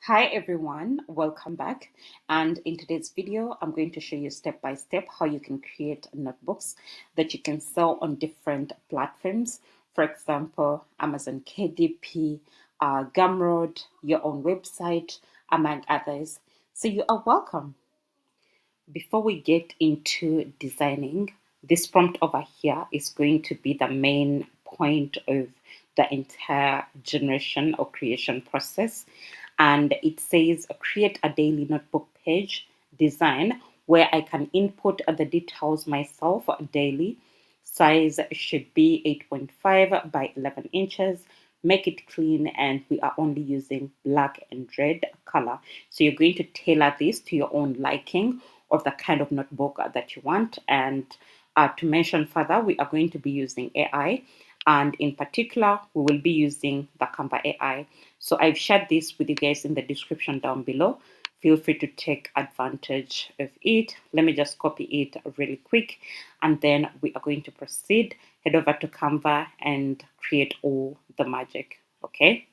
Hi everyone, welcome back. And in today's video, I'm going to show you step by step how you can create notebooks that you can sell on different platforms. For example, Amazon KDP, Gumroad, your own website, among others. So you are welcome. Before we get into designing, this prompt over here is going to be the main point of the entire generation or creation process. And it says create a daily notebook page design where I can input the details myself daily. Size should be 8.5 by 11 inches. Make it clean, and we are only using black and red color. So you're going to tailor this to your own liking of the kind of notebook that you want. And to mention further, we are going to be using AI. And in particular, we will be using the Canva AI. So I've shared this with you guys in the description down below. Feel free to take advantage of it. Let me just copy it really quick, and then we are going to proceed. Head over to Canva and create all the magic. Okay.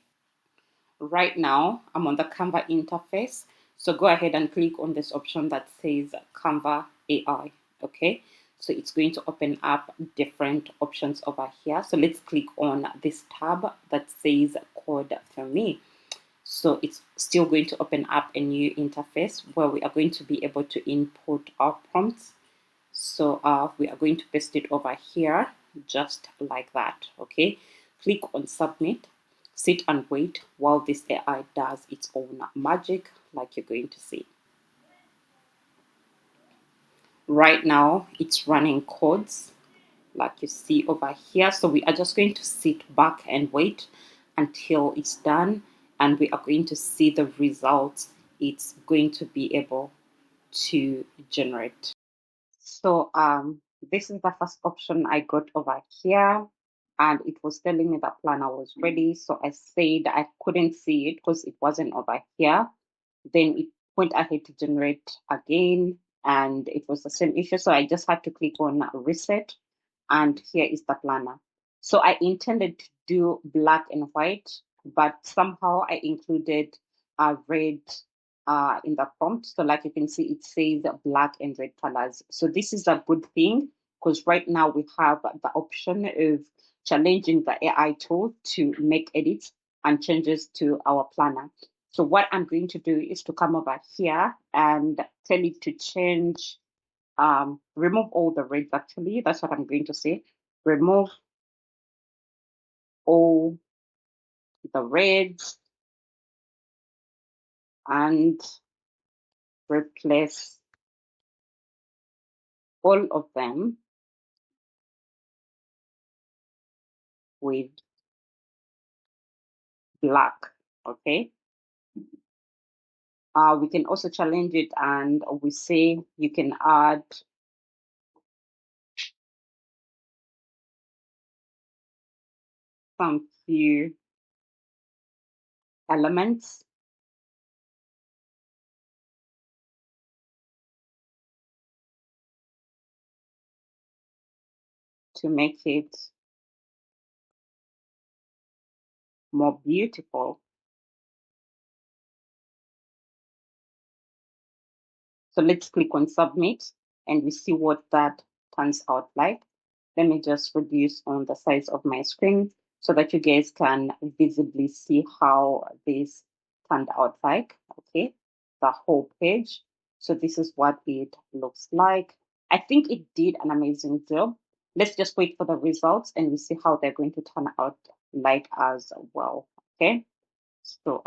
Right now, I'm on the Canva interface. So go ahead and click on this option that says Canva AI. Okay. So it's going to open up different options over here. So let's click on this tab that says Code for Me. So it's still going to open up a new interface where we are going to be able to input our prompts. So we are going to paste it over here just like that. Okay, click on submit, sit and wait while this AI does its own magic, like you're going to see. Right now it's running codes like you see over here. So we are just going to sit back and wait until it's done, and we are going to see the results it's going to be able to generate. So this is the first option I got over here, and it was telling me that planner was ready. So I said I couldn't see it because it wasn't over here. Then it went ahead to generate again, and it was the same issue. So I just had to click on reset, and here is the planner. So I intended to do black and white, but somehow I included red in the prompt. So like you can see, it says black and red colors. So this is a good thing because right now we have the option of challenging the AI tool to make edits and changes to our planner. So what I'm going to do is to come over here and tell it to change, remove all the reds actually. That's what I'm going to say. Remove all the reds and replace all of them with black. Okay. We can also challenge it, and we say you can add some few elements to make it more beautiful. So let's click on submit and we see what that turns out like. Let me just reduce on the size of my screen so that you guys can visibly see how this turned out like. Okay, the whole page. So this is what it looks like. I think it did an amazing job. Let's just wait for the results and we see how they're going to turn out like as well. Okay. So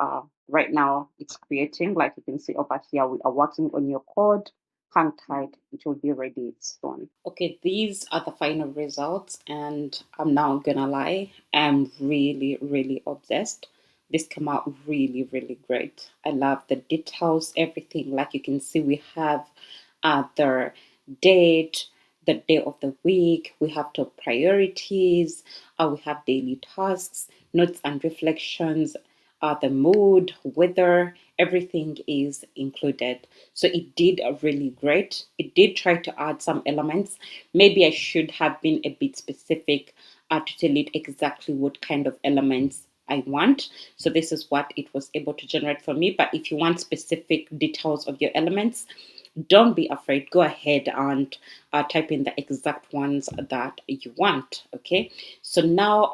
right now it's creating, like you can see over here, we are working on your code. Hang tight, it will be ready soon. Okay, these are the final results, and I'm not gonna lie, I'm really, really obsessed. This came out really, really great. I love the details, everything. Like you can see, we have the date, the day of the week, we have top priorities, we have daily tasks, notes and reflections, the mood, weather, everything is included. So it did a really great. It did try to add some elements. Maybe I should have been a bit specific to tell it exactly what kind of elements I want. So this is what it was able to generate for me. But if you want specific details of your elements, don't be afraid. Go ahead and type in the exact ones that you want. Okay. So now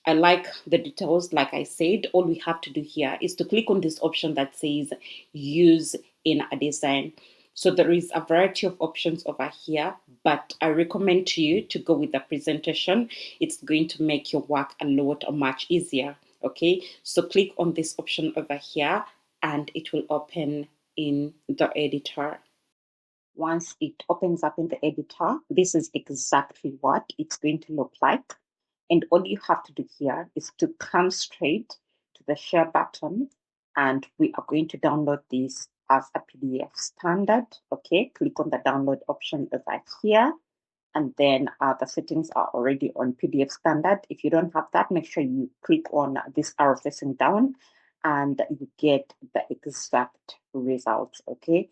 I like the details. Like I said, all we have to do here is to click on this option that says use in a design. So there is a variety of options over here, but I recommend to you to go with the presentation. It's going to make your work a lot much easier. Okay, so click on this option over here and it will open in the editor. Once it opens up in the editor, this is exactly what it's going to look like. And all you have to do here is to come straight to the share button, and we are going to download this as a PDF standard. Okay, click on the download option over here, and then the settings are already on PDF standard. If you don't have that, make sure you click on this arrow facing down and you get the exact results. Okay,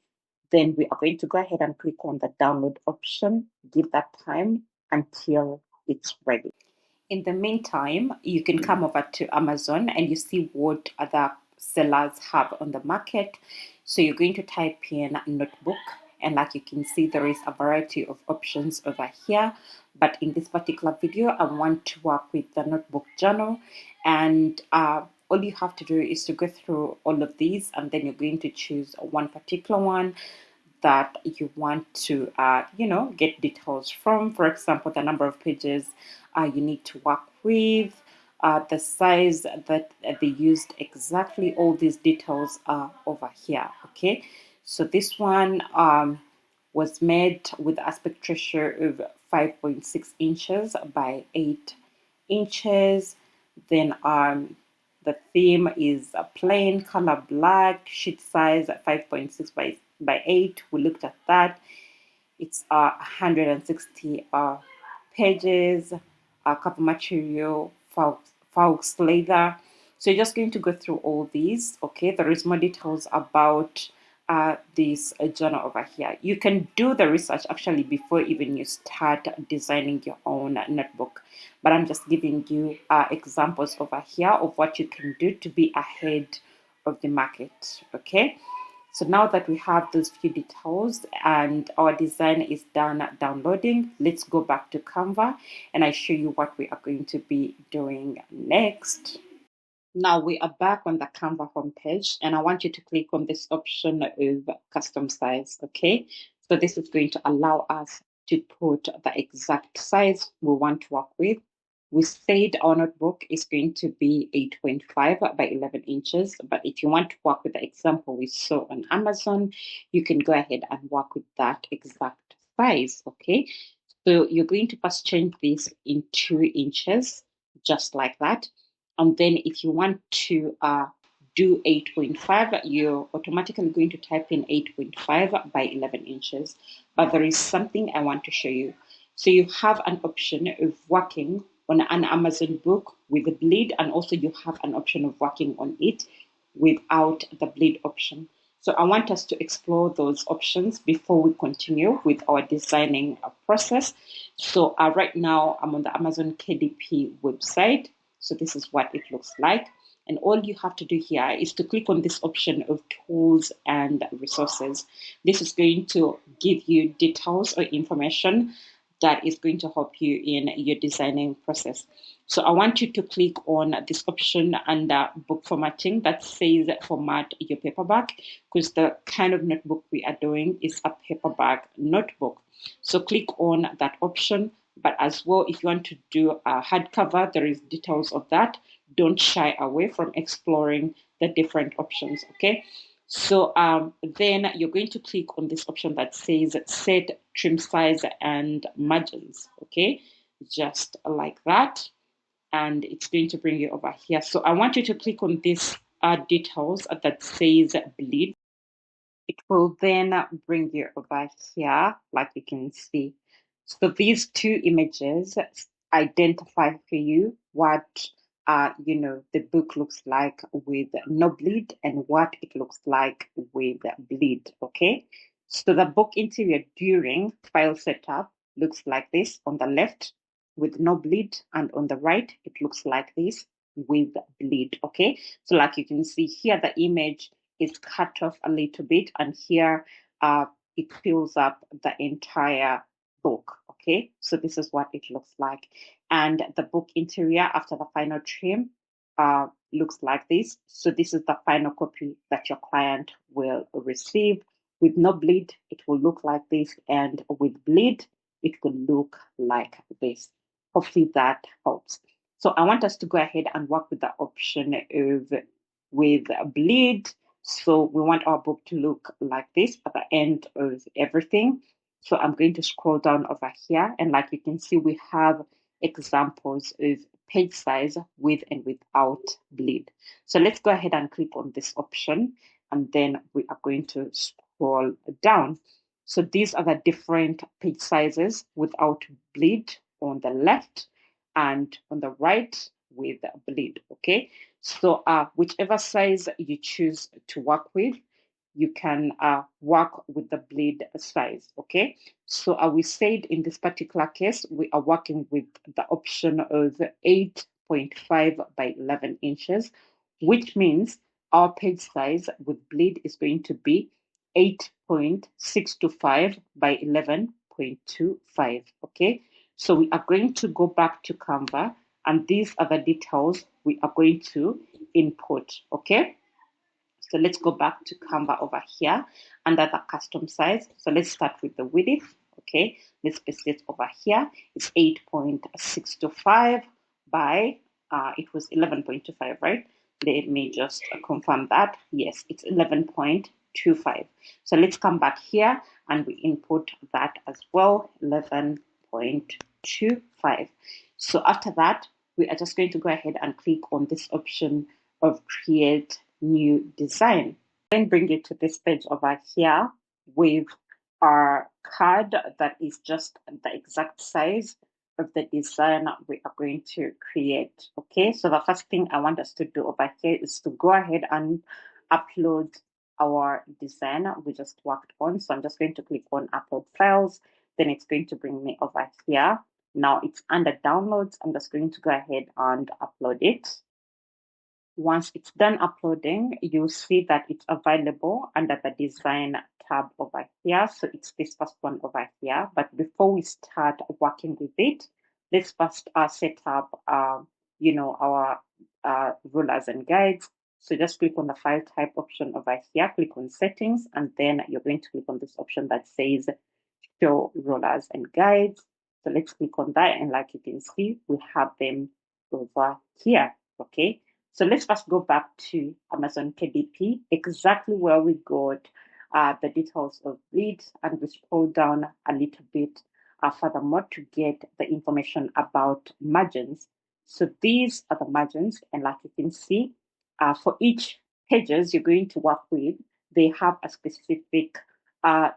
then we are going to go ahead and click on the download option. Give that time until it's ready. In the meantime, you can come over to Amazon and you see what other sellers have on the market. So you're going to type in notebook, and like you can see, there is a variety of options over here. But in this particular video, I want to work with the notebook journal, and all you have to do is to go through all of these, and then you're going to choose one particular one that you want to get details from. For example, the number of pages you need to work with, the size that they used, exactly all these details are over here. Okay, so this one was made with aspect ratio of 5.6 inches by 8 inches. Then the theme is a plain color black, sheet size 5.6 by 8. We looked at that. It's 160 pages, cover material, faux leather. So you're just going to go through all these. Okay, there is more details about this journal over here. You can do the research actually before even you start designing your own notebook, but I'm just giving you examples over here of what you can do to be ahead of the market. Okay, so now that we have those few details and our design is done downloading, let's go back to Canva and I show you what we are going to be doing next. Now we are back on the Canva homepage, and I want you to click on this option of custom size. Okay, so this is going to allow us to put the exact size we want to work with. We said our notebook is going to be 8.5 by 11 inches, but if you want to work with the example we saw on Amazon, you can go ahead and work with that exact size. Okay, so you're going to first change this in 2 inches, just like that. And then if you want to do 8.5, you're automatically going to type in 8.5 by 11 inches. But there is something I want to show you. So you have an option of working on an Amazon book with the bleed, and also you have an option of working on it without the bleed option. So I want us to explore those options before we continue with our designing process. So right now I'm on the Amazon KDP website. So this is what it looks like. And all you have to do here is to click on this option of tools and resources. This is going to give you details or information that is going to help you in your designing process. So I want you to click on this option under book formatting that says format your paperback, because the kind of notebook we are doing is a paperback notebook. So click on that option. But as well, if you want to do a hardcover, there is details of that. Don't shy away from exploring the different options. Okay. So then you're going to click on this option that says set trim size and margins. Okay, just like that, and it's going to bring you over here. So I want you to click on this details that says bleed. It will then bring you over here, like you can see. So these two images identify for you what the book looks like with no bleed and what it looks like with bleed. Okay, so the book interior during file setup looks like this on the left with no bleed, and on the right it looks like this with bleed. Okay, so like you can see here, the image is cut off a little bit, and here it fills up the entire book. Okay, so this is what it looks like, and the book interior after the final trim looks like this. So this is the final copy that your client will receive. With no bleed, it will look like this, and with bleed, it will look like this. Hopefully that helps. So I want us to go ahead and work with the option of with bleed. So we want our book to look like this at the end of everything. So I'm going to scroll down over here, and like you can see, we have examples of page size with and without bleed. So let's go ahead and click on this option, and then we are going to scroll down. So these are the different page sizes without bleed on the left, and on the right with bleed. Okay, so whichever size you choose to work with, you can work with the bleed size. Okay, so we said in this particular case, we are working with the option of 8.5 by 11 inches, which means our page size with bleed is going to be 8.625 by 11.25. Okay, so we are going to go back to Canva, and these are the details we are going to input. Okay, so let's go back to Canva over here under the custom size. So let's start with the width. Okay, let's paste it over here. It's 8.625 by, it was 11.25, right? Let me just confirm that. Yes, it's 11.25. So let's come back here and we input that as well, 11.25. So after that, we are just going to go ahead and click on this option of create new design. Then bring it to this page over here with our card that is just the exact size of the design we are going to create. Okay, so the first thing I want us to do over here is to go ahead and upload our design we just worked on. So I'm just going to click on upload files. Then it's going to bring me over here. Now it's under downloads. I'm just going to go ahead and upload it. Once it's done uploading, you'll see that it's available under the design tab over here. So it's this first one over here. But before we start working with it, let's first set up, our rulers and guides. So just click on the file type option over here, click on settings, and then you're going to click on this option that says show rulers and guides. So let's click on that, and like you can see, we have them over here. Okay, so let's first go back to Amazon KDP, exactly where we got the details of bleed, and we scroll down a little bit furthermore to get the information about margins. So these are the margins, and like you can see, for each pages you're going to work with, they have a specific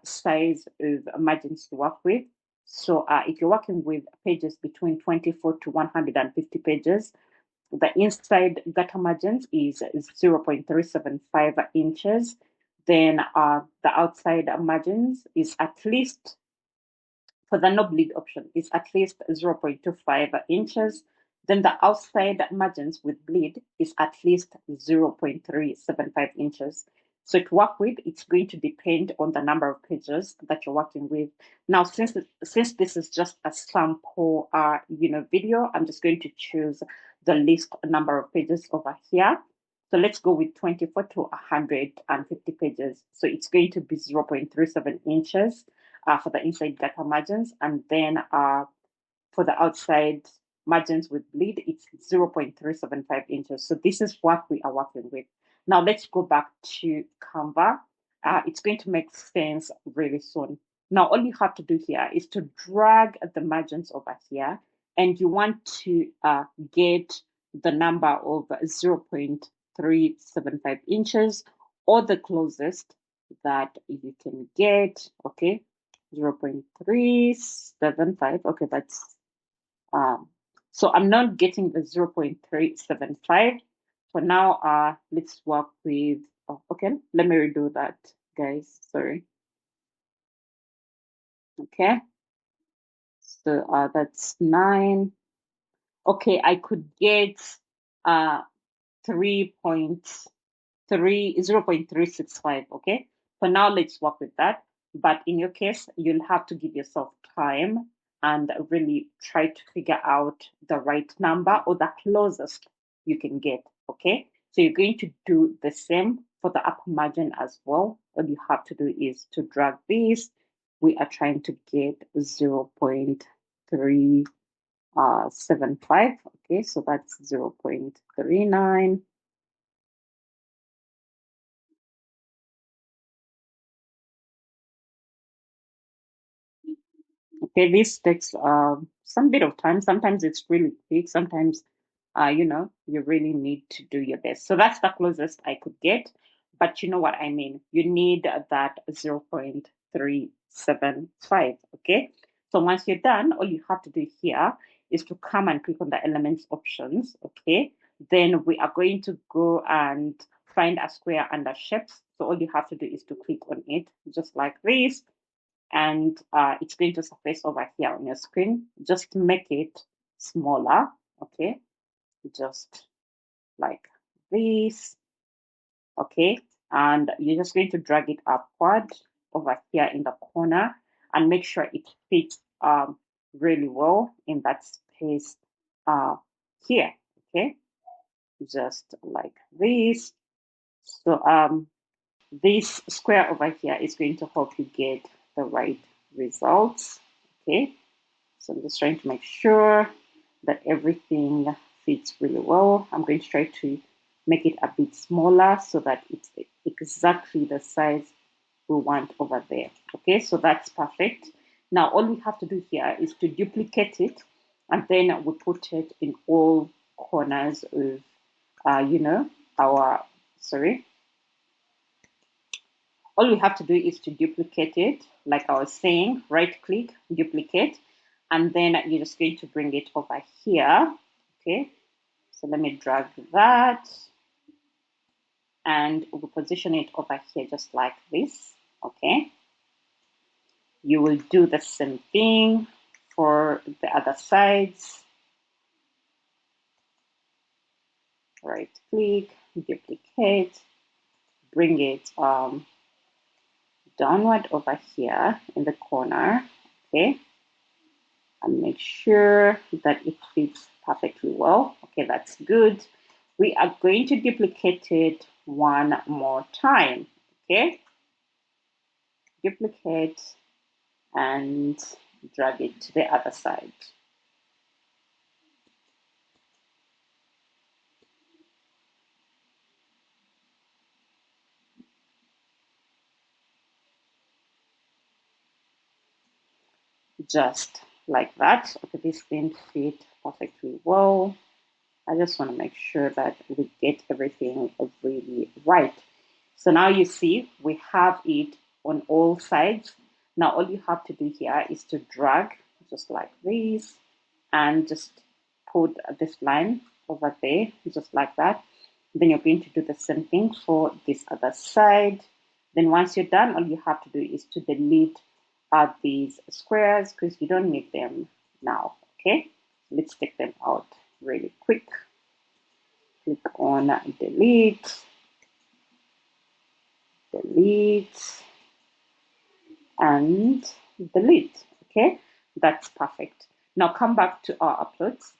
size of margins to work with. So if you're working with pages between 24 to 150 pages, the inside gutter margins is 0.375 inches. Then the outside margins is at least, for the no bleed option, is at least 0.25 inches. Then the outside margins with bleed is at least 0.375 inches. So to work with, it's going to depend on the number of pages that you're working with. Now, since this is just a sample, video, I'm just going to choose the least number of pages over here. So let's go with 24 to 150 pages. So it's going to be 0.37 inches for the inside gutter margins, and then for the outside margins with bleed, it's 0.375 inches. So this is what we are working with. Now let's go back to Canva. It's going to make sense really soon. Now all you have to do here is to drag the margins over here, and you want to get the number of 0.375 inches or the closest that you can get. Okay, 0.375. Okay, that's so I'm not getting the 0.375 for now. Let's work with, okay, let me redo that, guys, sorry. Okay, so that's 9. Okay, I could get uh 0.365. Okay, for now let's work with that, but in your case you'll have to give yourself time and really try to figure out the right number or the closest you can get. Okay, so you're going to do the same for the upper margin as well. All you have to do is to drag this. We are trying to get 0.375. Okay, so that's 0.39. Okay, this takes some bit of time. Sometimes it's really quick. Sometimes, you really need to do your best. So that's the closest I could get. But you know what I mean. You need that 0.375. Okay. So once you're done, all you have to do here is to come and click on the elements options. Okay. Then we are going to go and find a square under shapes. So all you have to do is to click on it just like this, and it's going to surface over here on your screen. Just make it smaller, okay? Just like this, okay? And you're just going to drag it upward over here in the corner and make sure it fits really well in that space here, okay? Just like this. So this square over here is going to help you get the right results, okay? So I'm just trying to make sure that everything fits really well. I'm going to try to make it a bit smaller so that it's exactly the size we want over there. Okay, so that's perfect. Now all we have to do here is to duplicate it, and then we put it in all corners of, our, sorry, all we have to do is to duplicate it, like I was saying, right click, duplicate, and then you're just going to bring it over here. Okay, so let me drag that and we'll position it over here just like this. Okay, you will do the same thing for the other sides. Right click, duplicate, bring it downward over here in the corner. Okay, and make sure that it fits perfectly well. Okay, that's good. We are going to duplicate it one more time. Okay, duplicate and drag it to the other side. Just like that. Okay, this didn't fit perfectly well. I just want to make sure that we get everything really right. So now you see we have it on all sides. Now all you have to do here is to drag just like this and just put this line over there just like that. Then you're going to do the same thing for this other side. Then once you're done, all you have to do is to delete these squares because you don't need them now. Okay, let's take them out really quick. Click on delete, delete, and delete. Okay, that's perfect. Now come back to our uploads.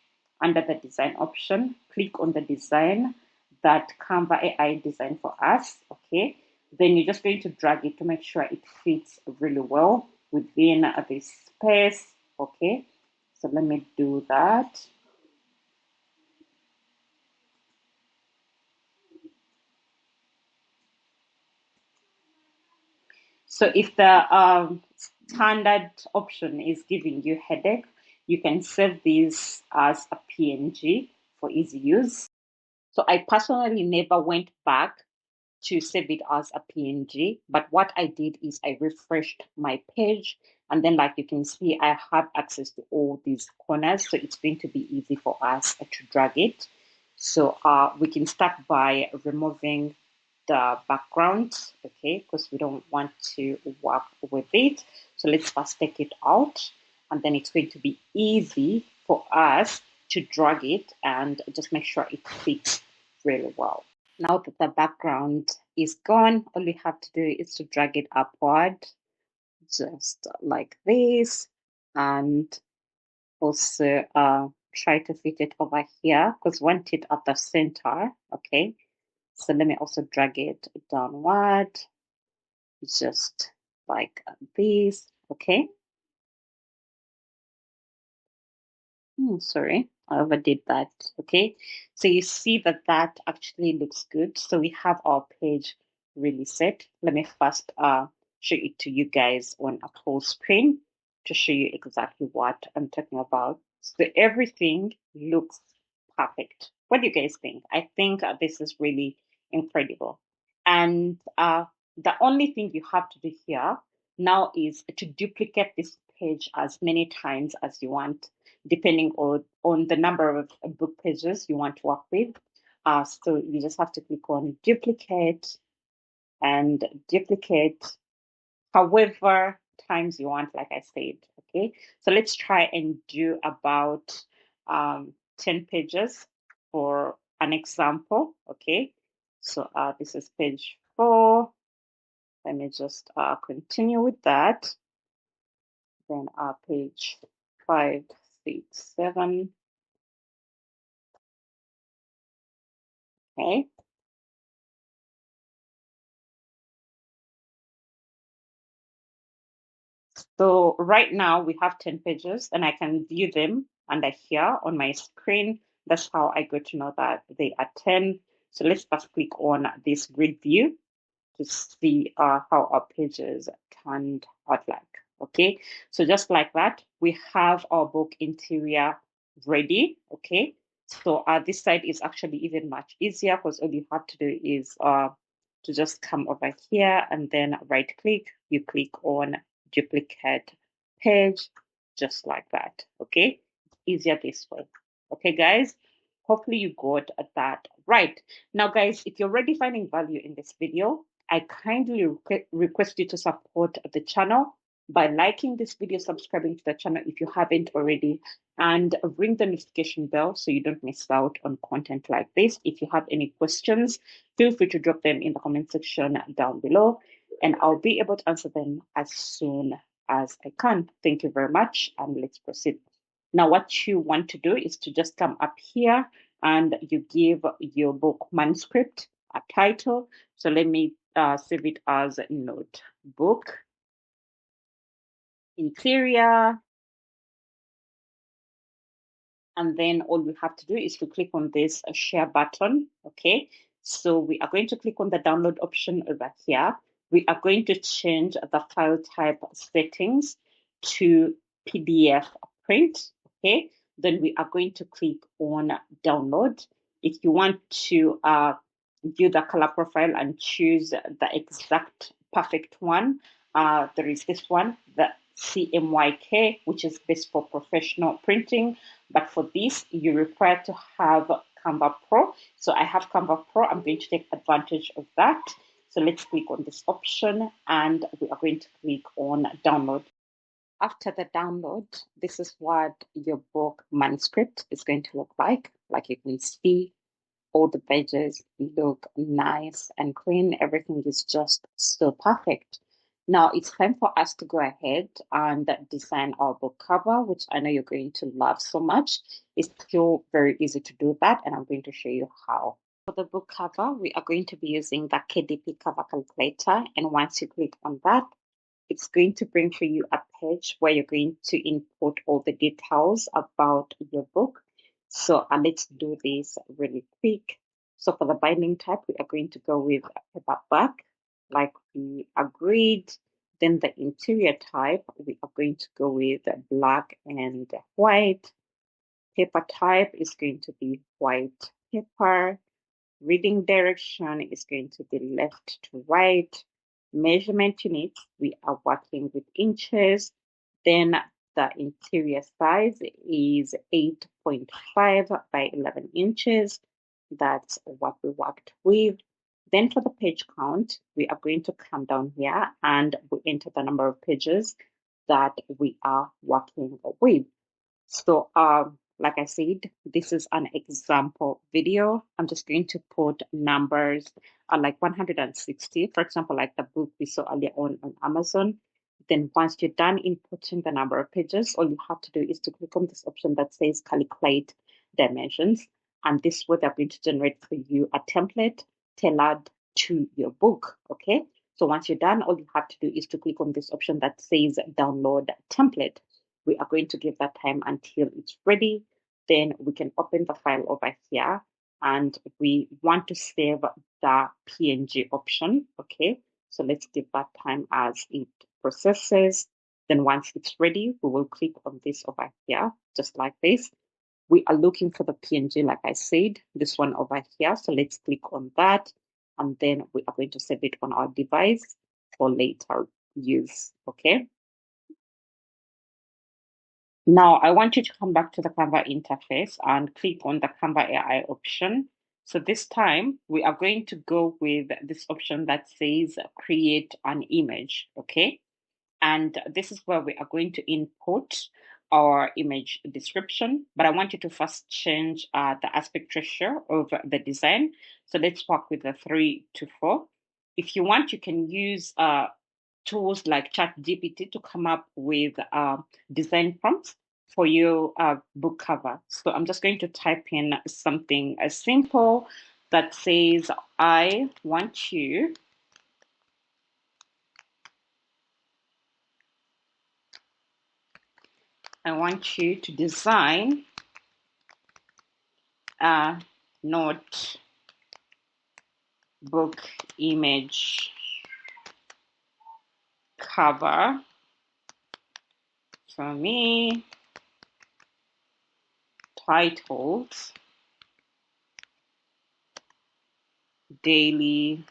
Under the design option, click on the design that Canva AI designed for us. Okay, then you're just going to drag it to make sure it fits really well within this space. Okay, so let me do that. So if the standard option is giving you headache, you can save this as a PNG for easy use. So I personally never went back to save it as a PNG, but what I did is I refreshed my page, and then like you can see, I have access to all these corners, so it's going to be easy for us to drag it. So we can start by removing the background, okay, because we don't want to work with it. So let's first take it out, and then it's going to be easy for us to drag it and just make sure it fits really well. Now that the background is gone, all you have to do is to drag it upward, just like this, and also try to fit it over here because we want it at the center. Okay, so let me also drag it downward, just like this. Okay. Sorry, I overdid that. Okay, so you see that that actually looks good. So we have our page really set. Let me first show it to you guys on a full screen to show you exactly what I'm talking about. So everything looks perfect. What do you guys think? I think this is really incredible. And the only thing you have to do here now is to duplicate this page as many times as you want, depending on the number of book pages you want to work with. So you just have to click on duplicate and duplicate however times you want, like I said. Okay, so let's try and do about 10 pages for an example. Okay, so this is page 4. Let me just continue with that. Then page 5, 6, 7. Okay. So right now we have 10 pages and I can view them under here on my screen. That's how I get to know that they are 10. So let's first click on this grid view to see how our pages turned out like. Okay, so just like that, we have our book interior ready. Okay, so this side is actually even much easier because all you have to do is to just come over here and then right click, you click on duplicate page, just like that. Okay, easier this way. Okay, guys, hopefully you got that right. Now, guys, if you're already finding value in this video, I kindly request you to support the channel by liking this video, subscribing to the channel if you haven't already, and ring the notification bell so you don't miss out on content like this. If you have any questions, feel free to drop them in the comment section down below, and I'll be able to answer them as soon as I can. Thank you very much, and let's proceed. Now, what you want to do is to just come up here and you give your book manuscript a title. So let me save it as notebook interior. And then all we have to do is to click on this share button. Okay, so we are going to click on the download option over here. We are going to change the file type settings to PDF print. Okay, then we are going to click on download. If you want to view the color profile and choose the exact perfect one, there is this one, the CMYK, which is best for professional printing. But for this, you require to have Canva Pro. So I have Canva Pro. I'm going to take advantage of that. So let's click on this option and we are going to click on download. After the download, this is what your book manuscript is going to look like. Like you can see, all the pages look nice and clean. Everything is just so perfect. Now it's time for us to go ahead and design our book cover, which I know you're going to love so much. It's still very easy to do that, and I'm going to show you how. For the book cover, we are going to be using the KDP cover calculator, and once you click on that, it's going to bring for you a page where you're going to input all the details about your book. So let's do this really quick. So for the binding type, we are going to go with paperback, like we agreed. Then the interior type, we are going to go with black and white. Paper type is going to be white paper. Reading direction is going to be left to right. Measurement units, we are working with inches. Then the interior size is 8.5 by 11 inches. That's what we worked with. Then for the page count, we are going to come down here and we enter the number of pages that we are working with. So like I said, this is an example video. I'm just going to put numbers like 160, for example, like the book we saw earlier on Amazon. Then once you're done inputting the number of pages, all you have to do is to click on this option that says calculate dimensions. And this way they're going to generate for you a template tailored to your book. Okay. So once you're done, all you have to do is to click on this option that says download template. We are going to give that time until it's ready. Then we can open the file over here and we want to save the PNG option. Okay. So let's give that time as it processes. Then once it's ready, we will click on this over here, just like this. We are looking for the PNG, like I said, this one over here. So let's click on that. And then we are going to save it on our device for later use. Okay. Now I want you to come back to the Canva interface and click on the Canva AI option. So this time we are going to go with this option that says create an image. Okay. And this is where we are going to input our image description. But I want you to first change the aspect ratio of the design. So let's work with the 3:4. If you want, you can use tools like ChatGPT to come up with design prompts for your book cover. So I'm just going to type in something as simple that says, I want you to design a note book image cover for me titled Daily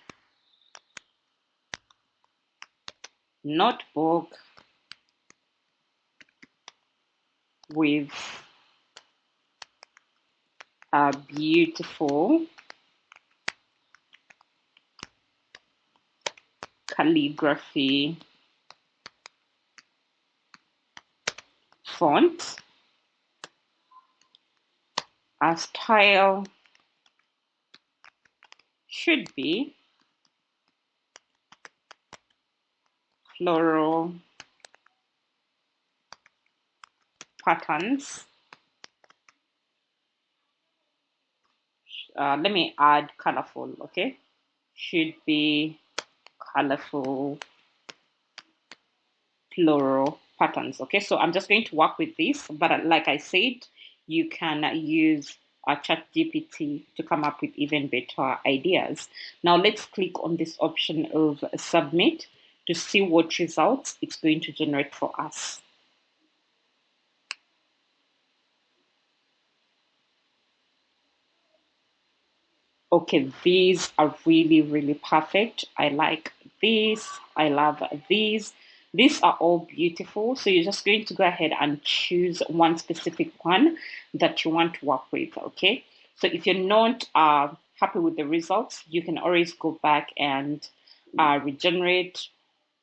Notebook with a beautiful calligraphy font. Our style should be floral patterns. Let me add colorful, okay? Should be colorful floral patterns. Okay, so I'm just going to work with this, but like I said, you can use ChatGPT to come up with even better ideas. Now let's click on this option of submit to see what results it's going to generate for us. Okay, these are really, really perfect. I like these. I love these. These are all beautiful. So you're just going to go ahead and choose one specific one that you want to work with. Okay. So if you're not happy with the results, you can always go back and regenerate,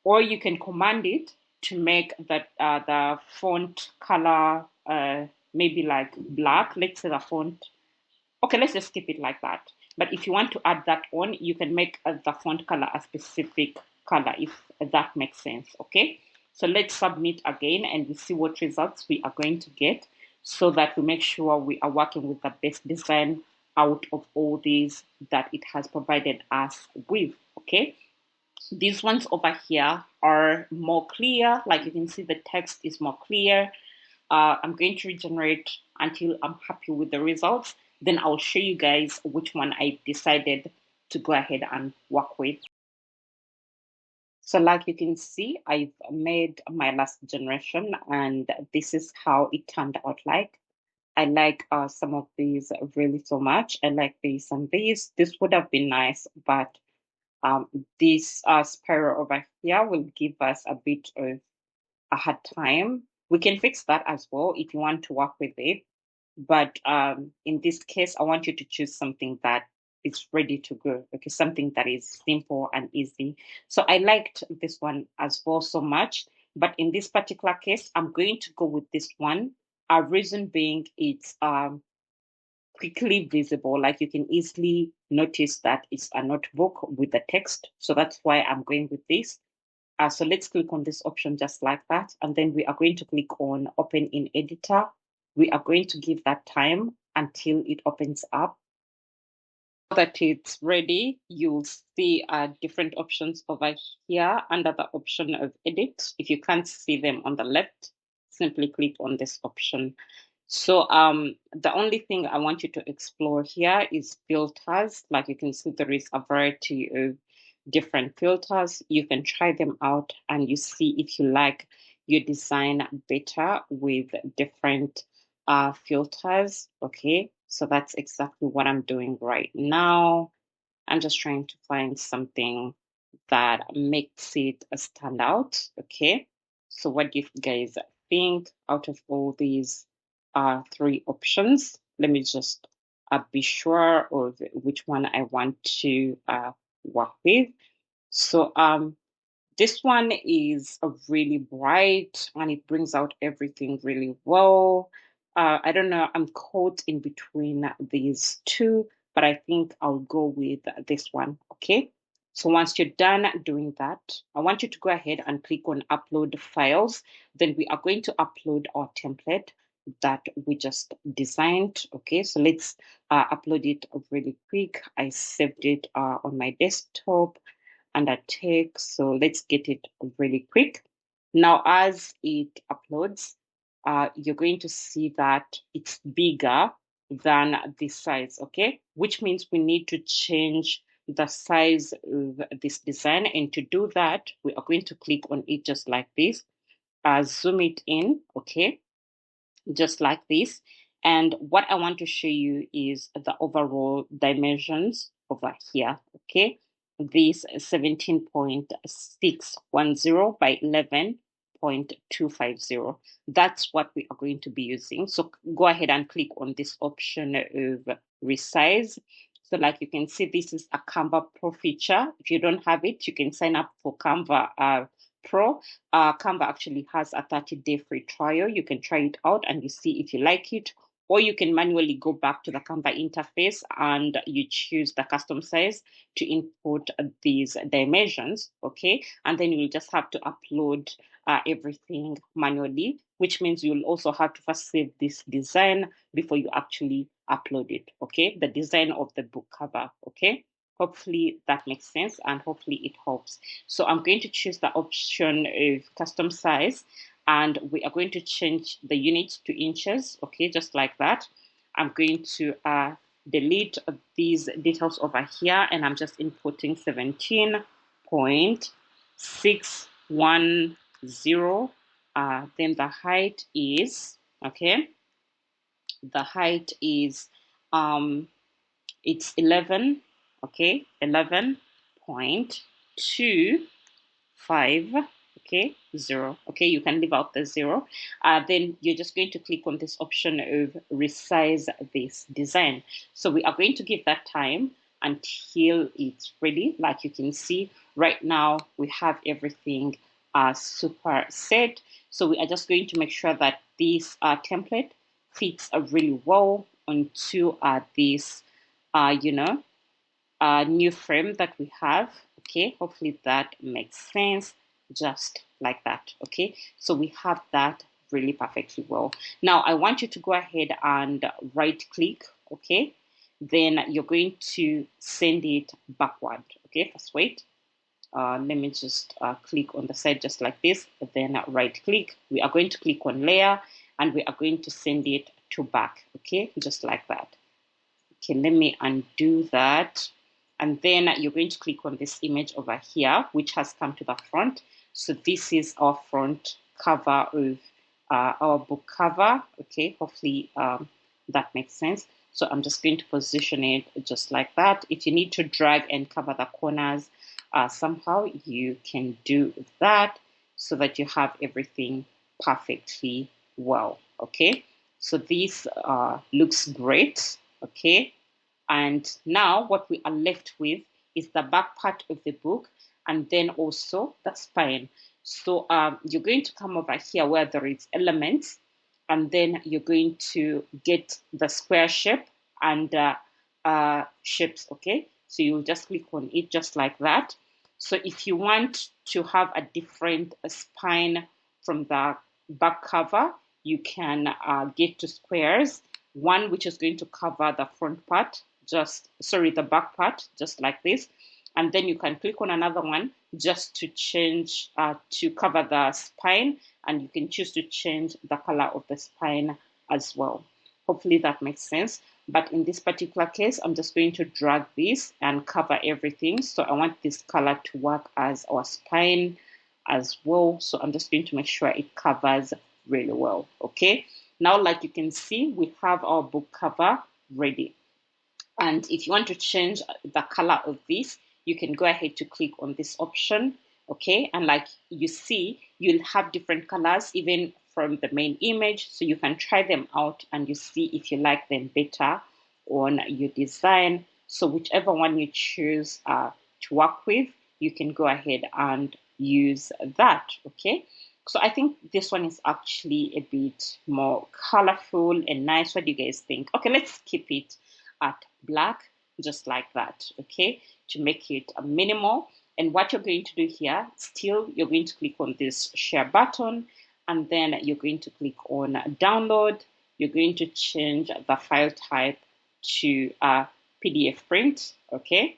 or you can command it to make that the font color maybe like black. Let's say the font. Okay, let's just keep it like that. But if you want to add that on, you can make the font color a specific color, if that makes sense. Okay, so let's submit again and we see what results we are going to get, so that we make sure we are working with the best design out of all these that it has provided us with. Okay, these ones over here are more clear. Like you can see, the text is more clear. I'm going to regenerate until I'm happy with the results. Then I'll show you guys which one I decided to go ahead and work with. So like you can see, I've made my last generation and this is how it turned out like. I like some of these really so much. I like this and this. This would have been nice, but this spiral over here will give us a bit of a hard time. We can fix that as well if you want to work with it. But in this case, I want you to choose something that is ready to go. Okay, something that is simple and easy. So I liked this one as well so much. But in this particular case, I'm going to go with this one Our reason being it's quickly visible, like you can easily notice that it's a notebook with the text. So that's why I'm going with this. So let's click on this option just like that. And then we are going to click on Open in Editor. We are going to give that time until it opens up. Now that it's ready, you'll see different options over here under the option of Edit. If you can't see them on the left, simply click on this option. So the only thing I want you to explore here is filters. Like you can see, there is a variety of different filters. You can try them out and you see if you like your design better with different filters. Okay, so that's exactly what I'm doing right now. I'm just trying to find something that makes it stand out. Okay, so what do you guys think out of all these three options? Let me just be sure of which one I want to work with. So this one is a really bright and it brings out everything really well. I don't know, I'm caught in between these two, but I think I'll go with this one. Okay. So once you're done doing that, I want you to go ahead and click on upload files. Then we are going to upload our template that we just designed. Okay. So let's upload it really quick. I saved it on my desktop under text. So let's get it really quick. Now, as it uploads, you're going to see that it's bigger than the size, okay? Which means we need to change the size of this design. And to do that, we are going to click on it just like this, zoom it in, okay? Just like this. And what I want to show you is the overall dimensions over here, okay? This 17.610 by 11.250. That's what we are going to be using. So go ahead and click on this option of resize. So like you can see, this is a Canva Pro feature. If you don't have it, you can sign up for Canva Pro. Canva actually has a 30-day free trial. You can try it out and you see if you like it, or you can manually go back to the Canva interface and you choose the custom size to input these dimensions, okay? And then you'll just have to upload everything manually, which means you'll also have to first save this design before you actually upload it, okay? The design of the book cover, okay? Hopefully that makes sense and hopefully it helps. So I'm going to choose the option of custom size and we are going to change the units to inches, okay, just like that. I'm going to delete these details over here and I'm just inputting 17.610. Then the height is, okay, the height is it's 11, okay, 11.25, okay, 0. Okay, you can leave out the 0. Then you're just going to click on this option of resize this design. So we are going to give that time until it's ready. Like you can see right now, we have everything super set. So we are just going to make sure that this template fits really well onto this new frame that we have. Okay, hopefully that makes sense, just like that. Okay, so we have that really perfectly well. Now I want you to go ahead and right click, okay, then you're going to send it backward. Okay, first wait, let me just click on the side just like this, then right click. We are going to click on layer and we are going to send it to back, okay, just like that. Okay, let me undo that. And then you're going to click on this image over here, which has come to the front. So this is our front cover of our book cover. Okay, hopefully that makes sense. So I'm just going to position it just like that. If you need to drag and cover the corners somehow, you can do that so that you have everything perfectly well. Okay, so this looks great. Okay, and now what we are left with is the back part of the book and then also the spine. So you're going to come over here where there is elements and then you're going to get the square shape and shapes. Okay, so you'll just click on it just like that. So if you want to have a different spine from the back cover, you can get to squares, one which is going to cover the front part, the back part, just like this. And then you can click on another one just to change, to cover the spine, and you can choose to change the color of the spine as well. Hopefully that makes sense. But in this particular case, I'm just going to drag this and cover everything. So I want this color to work as our spine as well. So I'm just going to make sure it covers really well. Okay. Now, like you can see, we have our book cover ready. And if you want to change the color of this, you can go ahead to click on this option. Okay. And like you see, you'll have different colors even from the main image. So you can try them out and you see if you like them better on your design. So whichever one you choose to work with, you can go ahead and use that. Okay. So I think this one is actually a bit more colorful and nice. What do you guys think? Okay, let's keep it at black, just like that. Okay, to make it a minimal. And what you're going to do here, still, you're going to click on this share button, and then you're going to click on download. You're going to change the file type to a PDF print. Okay.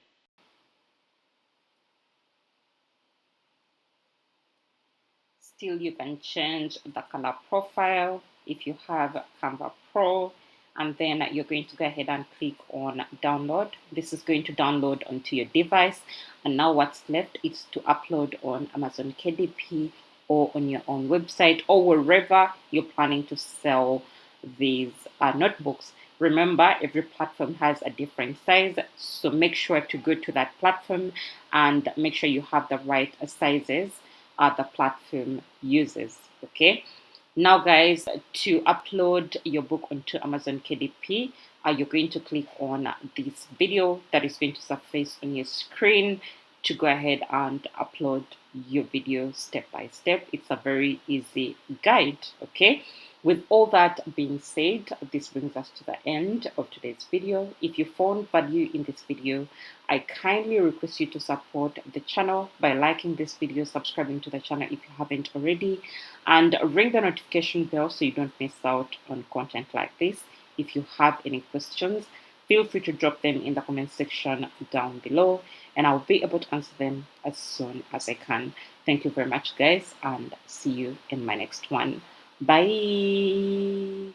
Still, you can change the color profile if you have Canva Pro, and then you're going to go ahead and click on download. This is going to download onto your device, and now what's left is to upload on Amazon KDP or on your own website or wherever you're planning to sell these notebooks. Remember, every platform has a different size, so make sure to go to that platform and make sure you have the right sizes the platform uses. Okay. Now, guys, to upload your book onto Amazon KDP, you're going to click on this video that is going to surface on your screen to go ahead and upload your video step by step. It's a very easy guide. Okay. With all that being said, this brings us to the end of today's video. If you found value in this video, I kindly request you to support the channel by liking this video, subscribing to the channel if you haven't already, and ring the notification bell so you don't miss out on content like this. If you have any questions, feel free to drop them in the comment section down below, and I'll be able to answer them as soon as I can. Thank you very much, guys, and see you in my next one. Bye.